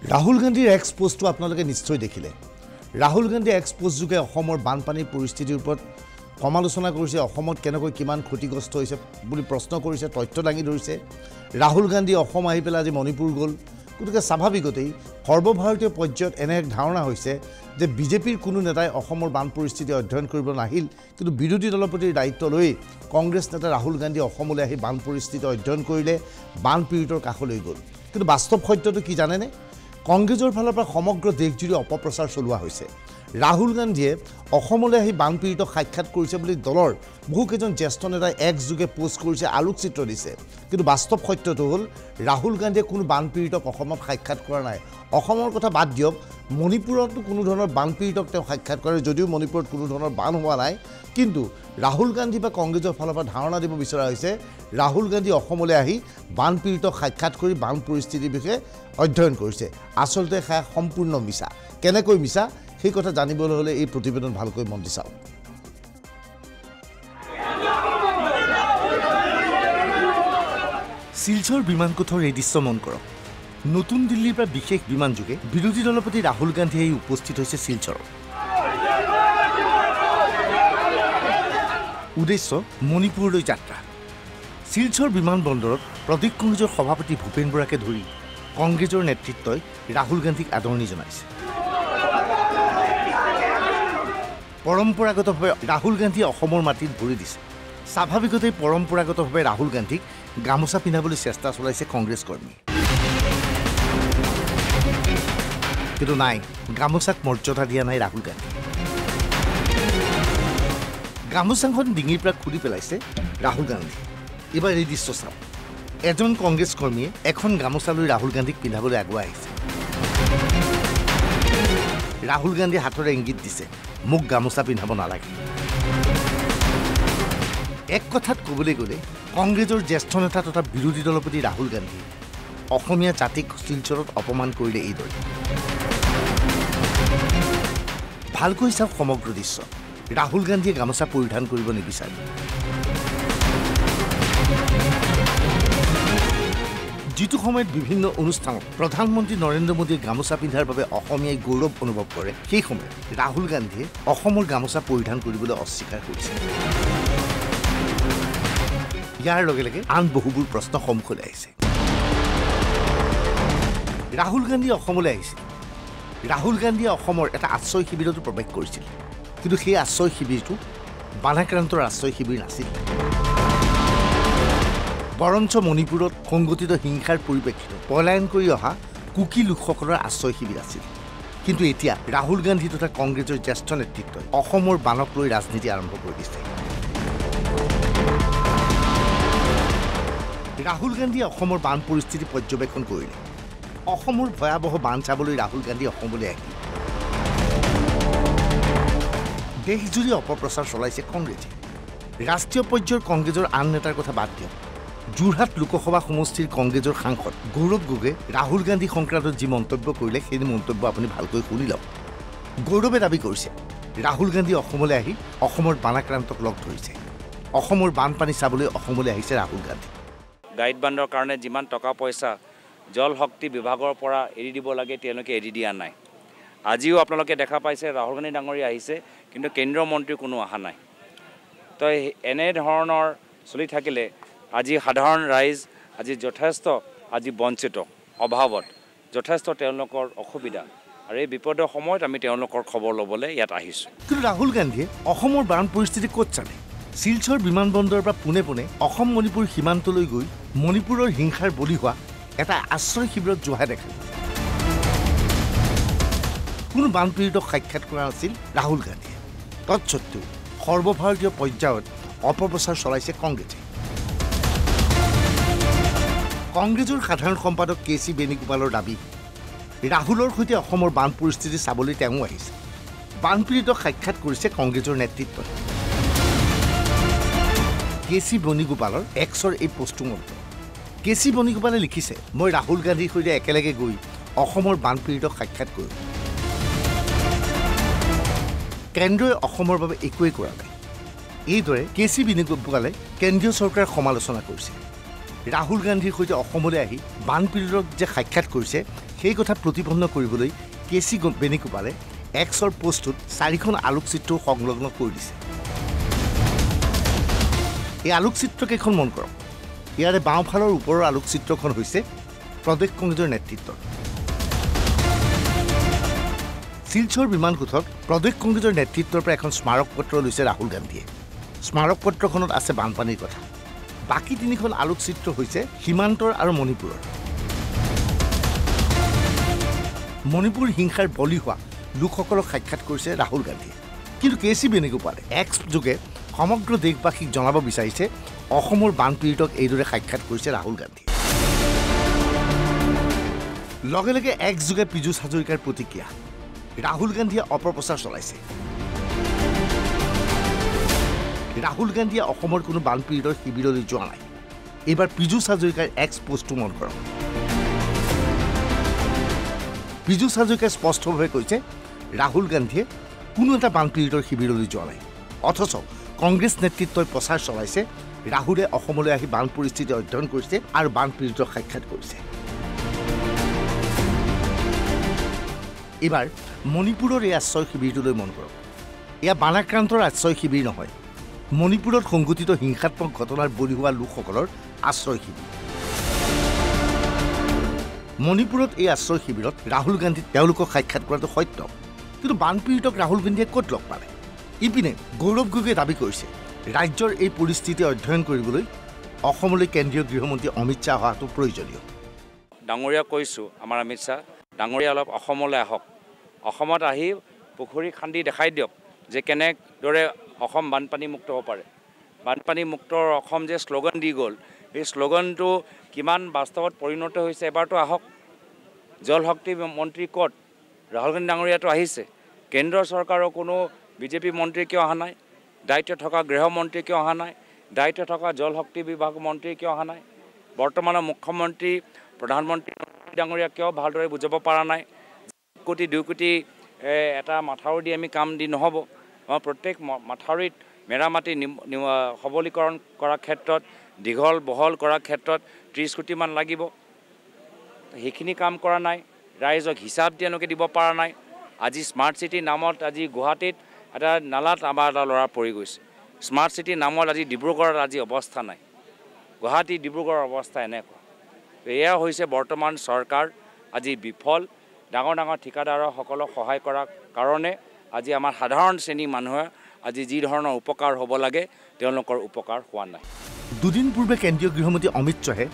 ৰাহুল গান্ধীৰ এক্স পোষ্টটো আপোনালোকে নিশ্চয় দেখিলে ৰাহুল গান্ধীৰ এক্স পোষ্টযোগে অসমৰ বানপানীৰ পৰিস্থিতিৰ ওপৰত সমালোচনা কৰিছে অসমত কেনেকৈ কিমান ক্ষতিগ্ৰস্ত হৈছে বুলি প্ৰশ্ন কৰিছে তথ্য দাঙি ধৰিছে ৰাহুল গান্ধী অসম আহি পেলাই আজি মণিপুৰ গ'ল গতিকে স্বাভাৱিকতেই সৰ্বভাৰতীয় পৰ্যায়ত এনে এক ধাৰণা হৈছে যে বিজেপিৰ কোনো নেতাই অসমৰ বান পৰিস্থিতি অধ্যয়ন কৰিব নাহিল কিন্তু বিৰোধী দলৰ প্ৰতি দায়িত্ব লৈ কংগ্ৰেছ নেতা ৰাহুল গান্ধী অসমলৈ আহি বান পৰিস্থিতি অধ্যয়ন কৰিলে বান পীড়িতৰ কাষলৈ গ'ল কিন্তু বাস্তৱ সত্যটো কি জানেনে কংগ্ৰেছৰ ফালৰ পৰা সমগ্ৰ দেশজুৰি অপপ্ৰচাৰ চলোৱা হৈছে ৰাহুল গান্ধীয়ে অসমলৈ আহি বান পীড়িতক সাক্ষাৎ কৰিছে বুলি দলৰ বহুকেইজন জ্যেষ্ঠ নেতাই এক্স যোগে পোষ্ট কৰিছে আলোকচিত্ৰ দিছে কিন্তু বাস্তৱ সত্যটো হ'ল ৰাহুল গান্ধীয়ে কোনো বান পীড়িতক অসমত সাক্ষাৎ কৰা নাই অসমৰ কথা বাদ দিয়ক মণিপুৰতো কোনো ধৰণৰ বান পীড়িতক তেওঁ সাক্ষাৎ কৰে যদিও মণিপুৰত কোনো ধৰণৰ বান হোৱা নাই কিন্তু ৰাহুল গান্ধী বা কংগ্ৰেছৰ ফালৰ পৰা ধাৰণা দিব বিচৰা হৈছে ৰাহুল গান্ধী অসমলৈ আহি বান পীড়িতক সাক্ষাৎ কৰি বান পৰিস্থিতিৰ বিষয়ে অধ্যয়ন কৰিছে আচলতে সেয়া সম্পূৰ্ণ মিছা কেনেকৈ মিছা সেই কথা জানিবলৈ হ'লে এই প্ৰতিবেদন ভালকৈ মন দি চাওক শিলচৰ বিমানকোঠৰ এই দৃশ্য মন কৰক নতুন দিল্লীৰ পৰা বিশেষ বিমান যোগে বিৰোধী দলৰ প্ৰতি ৰাহুল গান্ধী আহি উপস্থিত হৈছে শিলচৰত উদ্দেশ্য মণিপুৰলৈ যাত্ৰা শিলচৰ বিমানবন্দৰত প্ৰদেশ কংগ্ৰেছৰ সভাপতি ভূপেন বৰাকে ধৰি কংগ্ৰেছৰ নেতৃত্বই ৰাহুল গান্ধীক আদৰণি জনাইছে পৰম্পৰাগতভাৱে ৰাহুল গান্ধীয়ে অসমৰ মাটিত ভৰি দিছে স্বাভাৱিকতেই পৰম্পৰাগতভাৱে ৰাহুল গান্ধীক গামোচা পিন্ধাবলৈ চেষ্টা চলাইছে কংগ্ৰেছ কৰ্মী কিন্তু নাই গামোচাক মৰ্যাদা দিয়া নাই ৰাহুল গান্ধী গামোচাখন ডিঙিৰ পৰা খুলি পেলাইছে ৰাহুল গান্ধী এইবাৰ এই দৃশ্য চাওক এজন কংগ্ৰেছ কৰ্মীয়ে এখন গামোচা লৈ ৰাহুল গান্ধীক পিন্ধাবলৈ আগুৱাই আহিছে ৰাহুল গান্ধীয়ে হাতৰে ইংগিত দিছে মোক গামোচা পিন্ধাব নালাগে এক কথাত ক'বলৈ গ'লে কংগ্ৰেছৰ জ্যেষ্ঠ নেতা তথা বিৰোধী দলৰ প্ৰতি ৰাহুল গান্ধী অসমীয়া জাতিক শিলচৰত অপমান কৰিলে এইদৰে ভালকৈ চাওক সমগ্ৰ দৃশ্য ৰাহুল গান্ধীয়ে গামোচা পৰিধান কৰিব নিবিচাৰে যিটো সময়ত বিভিন্ন অনুষ্ঠানত প্ৰধানমন্ত্ৰী নৰেন্দ্ৰ মোদীয়ে গামোচা পিন্ধাৰ বাবে অসমীয়াই গৌৰৱ অনুভৱ কৰে সেই সময়ত ৰাহুল গান্ধীয়ে অসমৰ গামোচা পৰিধান কৰিবলৈ অস্বীকাৰ কৰিছে ইয়াৰ লগে লগে আন বহুবোৰ প্ৰশ্ন সন্মুখলৈ আহিছে ৰাহুল গান্ধী অসমলৈ আহিছিল ৰাহুল গান্ধীয়ে অসমৰ এটা আশ্ৰয় শিবিৰতো প্ৰৱেশ কৰিছিল কিন্তু সেই আশ্ৰয় শিবিৰটো বানাক্ৰান্তৰ আশ্ৰয় শিবিৰ নাছিল বৰঞ্চ মণিপুৰত সংঘটিত হিংসাৰ পৰিপ্ৰেক্ষিতত পলায়ন কৰি অহা কুকি লোকসকলৰ আশ্ৰয় শিবিৰ আছিল কিন্তু এতিয়া ৰাহুল গান্ধী তথা কংগ্ৰেছৰ জ্যেষ্ঠ নেতৃত্বই অসমৰ বানক লৈ ৰাজনীতি আৰম্ভ কৰি দিছে ৰাহুল গান্ধীয়ে অসমৰ বান পৰিস্থিতি পৰ্যবেক্ষণ কৰিলে অসমৰ ভয়াৱহ বান চাবলৈ ৰাহুল গান্ধী অসমলৈ আহিল দেশজুৰি অপপ্ৰচাৰ চলাইছে কংগ্ৰেছে ৰাষ্ট্ৰীয় পৰ্যায়ৰ কংগ্ৰেছৰ আন নেতাৰ কথা বাদ দিয়ক যোৰহাট লোকসভা সমষ্টিৰ কংগ্ৰেছৰ সাংসদ গৌৰৱ গগৈয়ে ৰাহুল গান্ধী সংক্ৰান্তত যি মন্তব্য কৰিলে সেই মন্তব্য আপুনি ভালকৈ শুনি লওক গৌৰৱে দাবী কৰিছে ৰাহুল গান্ধী অসমলৈ আহি অসমৰ বানাক্ৰান্তক লগ ধৰিছে অসমৰ বানপানী চাবলৈ অসমলৈ আহিছে ৰাহুল গান্ধী গাইড বান্ধৰ কাৰণে যিমান টকা পইচা জল শক্তি বিভাগৰ পৰা এৰি দিব লাগে তেওঁলোকে এৰি দিয়া নাই আজিও আপোনালোকে দেখা পাইছে ৰাহুল গান্ধী ডাঙৰীয়া আহিছে কিন্তু কেন্দ্ৰীয় মন্ত্ৰী কোনো অহা নাই তো এনেধৰণৰ চলি থাকিলে আজি সাধাৰণ ৰাইজ আজি যথেষ্ট আজি বঞ্চিত অভাৱত যথেষ্ট তেওঁলোকৰ অসুবিধা আৰু এই বিপদৰ সময়ত আমি তেওঁলোকৰ খবৰ ল'বলৈ ইয়াত আহিছোঁ কিন্তু ৰাহুল গান্ধীয়ে অসমৰ বান পৰিস্থিতি ক'ত চালে শিলচৰ বিমানবন্দৰৰ পৰা পোনে পোনে অসম মণিপুৰ সীমান্তলৈ গৈ মণিপুৰৰ হিংসাৰ বলি হোৱা এটা আশ্ৰয় শিবিৰত যোৱাহে দেখালে কোনো বান পীড়িতক সাক্ষাৎ কৰা নাছিল ৰাহুল গান্ধীয়ে তৎসত্ত্বেও সৰ্বভাৰতীয় পৰ্যায়ত অপপ্ৰচাৰ চলাইছে কংগ্ৰেছে কংগ্ৰেছৰ সাধাৰণ সম্পাদক কে চি বেণুগোপালৰ দাবী ৰাহুলৰ সৈতে অসমৰ বান পৰিস্থিতি চাবলৈ তেওঁ আহিছে বানপীড়িতক সাক্ষাৎ কৰিছে কংগ্ৰেছৰ নেতৃত্বই কে চি বেণুগোপালৰ এক্সৰ এই পোষ্টটো মতে কে চি বেণুগোপালে লিখিছে মই ৰাহুল গান্ধীৰ সৈতে একেলগে গৈ অসমৰ বানপীড়িতক সাক্ষাৎ কৰিম কেন্দ্ৰই অসমৰ বাবে একোৱেই কৰা নাই এইদৰে কে চি বেণুগোপালে কেন্দ্ৰীয় চৰকাৰৰ সমালোচনা কৰিছে ৰাহুল গান্ধীৰ সৈতে অসমলৈ আহি বানপীড়িতক যে সাক্ষাৎ কৰিছে সেই কথা প্ৰতিপন্ন কৰিবলৈ কেচি বেণুগোপালে এক্সৰ পোষ্টটোত 4খন আলোকচিত্ৰও সংলগ্ন কৰি দিছে। এই আলোকচিত্ৰকেইখন মন কৰক। ইয়াৰে বাওঁফালৰ ওপৰৰ আলোকচিত্ৰখন হৈছে প্ৰদেশ কংগ্ৰেছৰ নেতৃত্বৰ। শিলচৰ বিমানঘাটত প্ৰদেশ কংগ্ৰেছৰ নেতৃত্বৰ পৰা এখন স্মাৰক পত্ৰ লৈছে ৰাহুল গান্ধীয়ে। স্মাৰক পত্ৰখনত আছে বানপানীৰ কথা। বাকী 3খন আলোকচিত্ৰ হৈছে সীমান্তৰ আৰু মণিপুৰৰ। মণিপুৰ হিংসাৰ বলি হোৱা লোকসকলক সাক্ষাৎ কৰিছে ৰাহুল গান্ধীয়ে। কিন্তু কেচি বেণুগোপালে এক্স যোগে সমগ্ৰ দেশবাসীক জনাব বিচাৰিছে অসমৰ বানপীড়িতক এইদৰে সাক্ষাৎ কৰিছে ৰাহুল গান্ধী। লগে লগে এক্স যোগে পীযুষ হাজৰিকাৰ প্ৰতিক্ৰিয়া। ৰাহুল গান্ধীয়ে অপপ্ৰচাৰ চলাইছে। ৰাহুল গান্ধীয়ে অসমৰ কোনো বানপীড়িতৰ শিবিৰলৈ যোৱা নাই। এইবাৰ পীযুষ হাজৰিকাৰ এক্স পোষ্টটো মন কৰক। পীযুষ হাজৰিকাই স্পষ্টভাৱে কৈছে ৰাহুল গান্ধীয়ে কোনো এটা বানপীড়িতৰ শিবিৰলৈ যোৱা নাই। অথচ কংগ্ৰেছ নেতৃত্বই প্ৰচাৰ চলাইছে ৰাহুলে অসমলৈ আহি বান পৰিস্থিতি অধ্যয়ন কৰিছে আৰু বানপীড়িতক সাক্ষাৎ কৰিছে। এইবাৰ মণিপুৰৰ এই আশ্ৰয় শিবিৰটোলৈ মন কৰক। এয়া বানাক্ৰান্তৰ আশ্ৰয় শিবিৰ নহয়, মণিপুৰত সংঘটিত হিংসাত্মক ঘটনাৰ বলি হোৱা লোকসকলৰ আশ্ৰয় শিবিৰ। মণিপুৰত এই আশ্ৰয় শিবিৰত ৰাহুল গান্ধী তেওঁলোকক সাক্ষাৎ কৰাটো সত্য, কিন্তু বানপীড়িতক ৰাহুল গান্ধীয়ে ক'ত লগ পালে? ইপিনে গৌৰৱ গগৈয়ে দাবী কৰিছে ৰাজ্যৰ এই পৰিস্থিতি অধ্যয়ন কৰিবলৈ অসমলৈ কেন্দ্ৰীয় গৃহমন্ত্ৰী অমিত শ্বাহ অহাটো প্ৰয়োজনীয়। ডাঙৰীয়া কৈছোঁ, আমাৰ অমিত শ্বাহ ডাঙৰীয়া অলপ অসমলৈ আহক। অসমত আহি পুখুৰী খান্দি দেখাই দিয়ক যে কেনেদৰে অসম বানপানী মুক্ত হ'ব পাৰে। বানপানী মুক্তৰ অসম যে শ্লোগান দি গ'ল, এই শ্লোগানটো কিমান বাস্তৱত পৰিণত হৈছে এবাৰতো আহক। জল শক্তি মন্ত্ৰী ক'ত? ৰাহুল গান্ধী ডাঙৰীয়াটো আহিছে। কেন্দ্ৰ চৰকাৰৰ কোনো বিজেপি মন্ত্ৰী কিয় অহা নাই? দায়িত্ব থকা গৃহমন্ত্ৰী কিয় অহা নাই? দায়িত্ব থকা জল শক্তি বিভাগ মন্ত্ৰী কিয় অহা নাই? বৰ্তমানৰ মুখ্যমন্ত্ৰী প্ৰধানমন্ত্ৰী ডাঙৰীয়া কিয় ভালদৰে বুজাব পৰা নাই? 1 কোটি 2 কোটি এটা মাথাউৰি দি আমি কাম দি নহ'ব। প্ৰত্যেক মাথাউৰিত মেৰামতি সবলীকৰণ কৰাৰ ক্ষেত্ৰত, দীঘল বহল কৰাৰ ক্ষেত্ৰত 30 কোটিমান লাগিব। সেইখিনি কাম কৰা নাই। ৰাইজক হিচাপ তেওঁলোকে দিব পৰা নাই। আজি স্মাৰ্ট চিটি নামত আজি গুৱাহাটীত এটা নালাত আমাৰ এটা ল'ৰা পৰি গৈছে। স্মাৰ্ট চিটি নামত আজি ডিব্ৰুগড়ত আজি অৱস্থা নাই। গুৱাহাটী ডিব্ৰুগড়ৰ অৱস্থা এনেকুৱা। এয়া হৈছে বৰ্তমান চৰকাৰ আজি বিফল। ডাঙৰ ডাঙৰ ঠিকাদাৰসকলক সহায় কৰাৰ কাৰণে আজি আমাৰ সাধাৰণ শ্ৰেণীৰ মানুহে আজি যি ধৰণৰ উপকাৰ হ'ব লাগে তেওঁলোকৰ উপকাৰ হোৱা নাই। দুদিন পূৰ্বে কেন্দ্ৰীয় গৃহমন্ত্ৰী অমিত শ্বাহে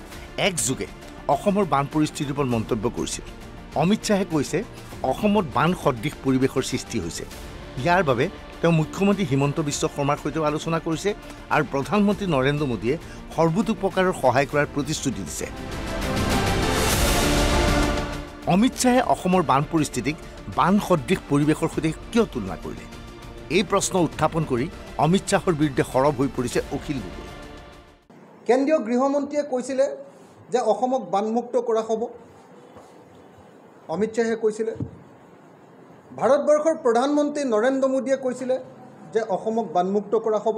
এক্স যোগে অসমৰ বান পৰিস্থিতিৰ ওপৰত মন্তব্য কৰিছিল। অমিত শ্বাহে কৈছে অসমত বান সদৃশ পৰিৱেশৰ সৃষ্টি হৈছে। ইয়াৰ বাবে তেওঁ মুখ্যমন্ত্ৰী হিমন্ত বিশ্ব শৰ্মাৰ সৈতেও আলোচনা কৰিছে আৰু প্ৰধানমন্ত্ৰী নৰেন্দ্ৰ মোদীয়ে সৰ্বতোপ্ৰকাৰৰ সহায় কৰাৰ প্ৰতিশ্ৰুতি দিছে। অমিত শ্বাহে অসমৰ বান পৰিস্থিতিক বান সদৃশ পৰিৱেশৰ সৈতে কিয় তুলনা কৰিলে? এই প্ৰশ্ন উত্থাপন কৰি অমিত শ্বাহৰ বিৰুদ্ধে সৰব হৈ পৰিছে অখিল গগৈ। কেন্দ্ৰীয় গৃহমন্ত্ৰীয়ে কৈছিলে যে অসমক বানমুক্ত কৰা হ'ব। অমিত শ্বাহে কৈছিলে। ভাৰতবৰ্ষৰ প্ৰধানমন্ত্ৰী নৰেন্দ্ৰ মোদীয়ে কৈছিলে যে অসমক বানমুক্ত কৰা হ'ব।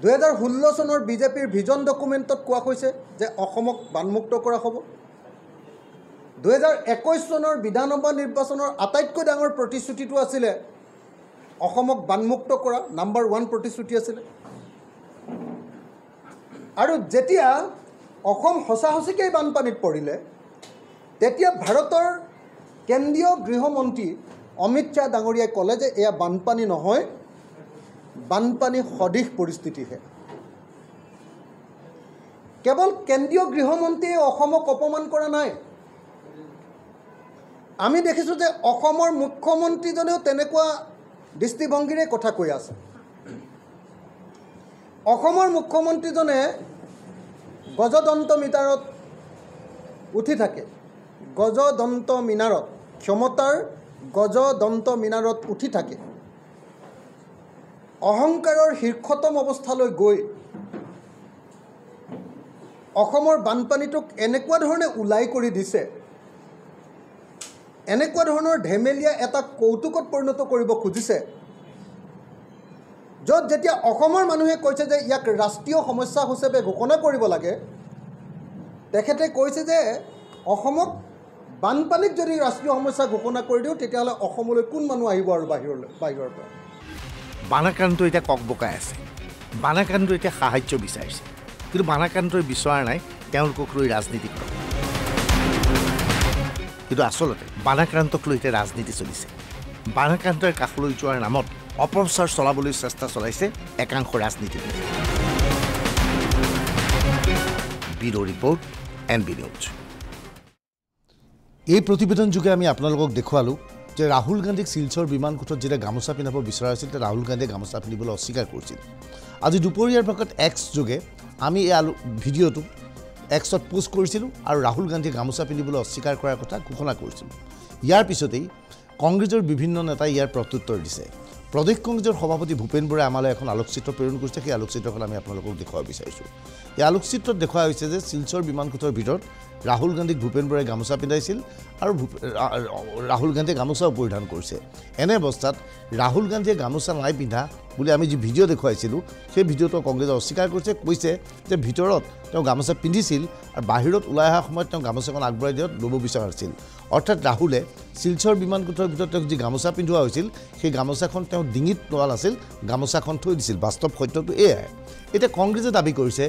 2016 চনৰ বিজেপিৰ ভিজন ডকুমেণ্টত কোৱা হৈছে যে অসমক বানমুক্ত কৰা হ'ব। 2021 চনৰ বিধানসভা নিৰ্বাচনৰ আটাইতকৈ ডাঙৰ প্ৰতিশ্ৰুতিটো আছিলে অসমক বানমুক্ত কৰা, নাম্বাৰ 1 প্ৰতিশ্ৰুতি আছিলে। আৰু যেতিয়া অসম সঁচাসঁচিকৈ বানপানীত পৰিলে তেতিয়া ভাৰতৰ কেন্দ্ৰীয় গৃহমন্ত্ৰী অমিত শ্বাহ ডাঙৰীয়াই ক'লে যে এয়া বানপানী নহয়, বানপানী সদৃশ পৰিস্থিতিহে। কেৱল কেন্দ্ৰীয় গৃহমন্ত্ৰীয়ে অসমক অপমান কৰা নাই। আমি দেখিছোঁ যে অসমৰ মুখ্যমন্ত্ৰীজনেও তেনেকুৱা দৃষ্টিভংগীৰে কথা কৈ আছে। অসমৰ মুখ্যমন্ত্ৰীজনে গজদন্ত মিটাৰত উঠি থাকে। গজদন্ত মিনাৰত, ক্ষমতাৰ গজদন্ত মিনাৰত উঠি থাকে। অহংকাৰৰ শীৰ্ষতম অৱস্থালৈ গৈ অসমৰ বানপানীটোক এনেকুৱা ধৰণে ওলাই কৰি দিছে, এনেকুৱা ধৰণৰ ধেমেলীয়া এটা কৌতুকত পৰিণত কৰিব খুজিছে, য'ত যেতিয়া অসমৰ মানুহে কৈছে যে ইয়াক ৰাষ্ট্ৰীয় সমস্যা হিচাপে ঘোষণা কৰিব লাগে, তেখেতে কৈছে যে অসমত বানপানীক যদি ৰাষ্ট্ৰীয় সমস্যা ঘোষণা কৰি দিওঁ তেতিয়াহ'লে অসমলৈ কোন মানুহ আহিব আৰু বাহিৰৰ পৰা। বানাক্ৰান্ত এতিয়া ককবকাই আছে, বানাক্ৰান্ত এতিয়া সাহায্য বিচাৰিছে, কিন্তু বানাক্ৰান্তই বিচৰা নাই তেওঁলোকক লৈ ৰাজনীতি কৰক। কিন্তু আচলতে বানাক্ৰান্তক লৈ এতিয়া ৰাজনীতি চলিছে। বানাক্ৰান্তৰ কাষলৈ যোৱাৰ নামত অপপ্ৰচাৰ চলাবলৈ চেষ্টা চলাইছে একাংশ ৰাজনীতিবিদে। Bureau report, NB news. এই প্ৰতিবেদন যোগে আমি আপোনালোকক দেখুৱালোঁ যে ৰাহুল গান্ধীক শিলচৰ বিমান কোঠত যেতিয়া গামোচা পিন্ধাব বিচৰা হৈছিল তেতিয়া ৰাহুল গান্ধীয়ে গামোচা পিন্ধিবলৈ অস্বীকাৰ কৰিছিল। আজি দুপৰীয়াৰ ভাগত এক্স যোগে আমি এই ভিডিঅ'টো এক্সত পোষ্ট কৰিছিলোঁ আৰু ৰাহুল গান্ধীয়ে গামোচা পিন্ধিবলৈ অস্বীকাৰ কৰাৰ কথা ঘোষণা কৰিছিলোঁ। ইয়াৰ পিছতেই কংগ্ৰেছৰ বিভিন্ন নেতাই ইয়াৰ প্ৰত্যুত্তৰ দিছে। প্ৰদেশ কংগ্ৰেছৰ সভাপতি ভূপেন বৰাই আমালৈ এখন আলোকচিত্ৰ প্ৰেৰণ কৰিছে, সেই আলোকচিত্ৰখন আমি আপোনালোকক দেখুৱাব বিচাৰিছোঁ। এই আলোকচিত্ৰত দেখুওৱা হৈছে যে শিলচৰ বিমান কোঠৰ ভিতৰত ৰাহুল গান্ধীক ভূপেন বৰাই গামোচা পিন্ধাইছিল আৰু ৰাহুল গান্ধীয়ে গামোচাও পৰিধান কৰিছে। এনে অৱস্থাত ৰাহুল গান্ধীয়ে গামোচা নাই পিন্ধা বুলি আমি যি ভিডিঅ' দেখুৱাইছিলোঁ সেই ভিডিঅ'টো কংগ্ৰেছে অস্বীকাৰ কৰিছে, কৈছে যে ভিতৰত তেওঁ গামোচা পিন্ধিছিল আৰু বাহিৰত ওলাই অহাৰ সময়ত তেওঁ গামোচাখন আগবঢ়াই দিয়াত ল'ব বিচৰা নাছিল। অৰ্থাৎ ৰাহুলে শিলচৰ বিমান কোঠৰ ভিতৰত তেওঁক যি গামোচা পিন্ধোৱা হৈছিল সেই গামোচাখন তেওঁ ডিঙিত লোৱা নাছিল, গামোচাখন থৈ দিছিল। বাস্তৱ সত্যটো এয়াই। এতিয়া কংগ্ৰেছে দাবী কৰিছে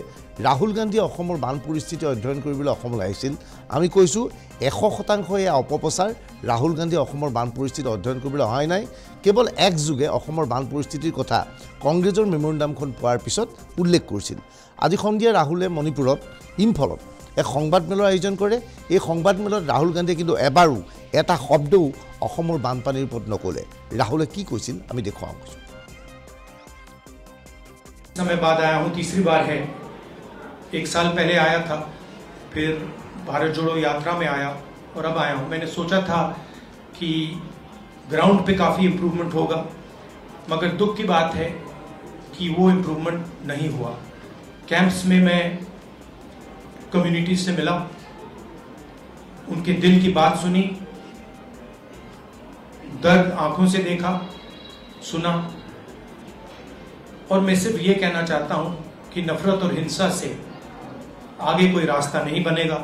ৰাহুল গান্ধীয়ে অসমৰ বান পৰিস্থিতি অধ্যয়ন কৰিবলৈ অসমলৈ আহিছিল। আমি কৈছোঁ 100% এয়া অপপ্ৰচাৰ। ৰাহুল গান্ধীয়ে অসমৰ বান পৰিস্থিতি অধ্যয়ন কৰিবলৈ অহাই নাই। কেৱল এক যুগে অসমৰ বান পৰিস্থিতিৰ কথা কংগ্ৰেছৰ মেমৰেণ্ডামখন পোৱাৰ পিছত উল্লেখ কৰিছিল। আজি সন্ধিয়া ৰাহুলে মণিপুৰত ইম্ফলত এক সংবাদমেলৰ আয়োজন কৰে। এই সংবাদমেলত ৰাহুল গান্ধীয়ে কিন্তু এবাৰো এটা শব্দও অসমৰ বানপানীৰ ওপৰত নক'লে। ৰাহুলে কি কৈছিল আমি দেখুৱাম। समय बाद आया हूँ, तीसरी बार है। 1 साल पहले आया था, फिर भारत जोड़ो यात्रा में आया और अब आया हूँ। मैंने सोचा था कि ग्राउंड पे काफ़ी इम्प्रूवमेंट होगा, मगर दुख की बात है कि वो इम्प्रूवमेंट नहीं हुआ। कैंप्स में मैं कम्युनिटी से मिला, उनके दिल की बात सुनी, दर्द आंखों से देखा, सुना, और मैं सिर्फ ये कहना चाहता हूं कि नफरत और हिंसा से आगे कोई रास्ता नहीं बनेगा।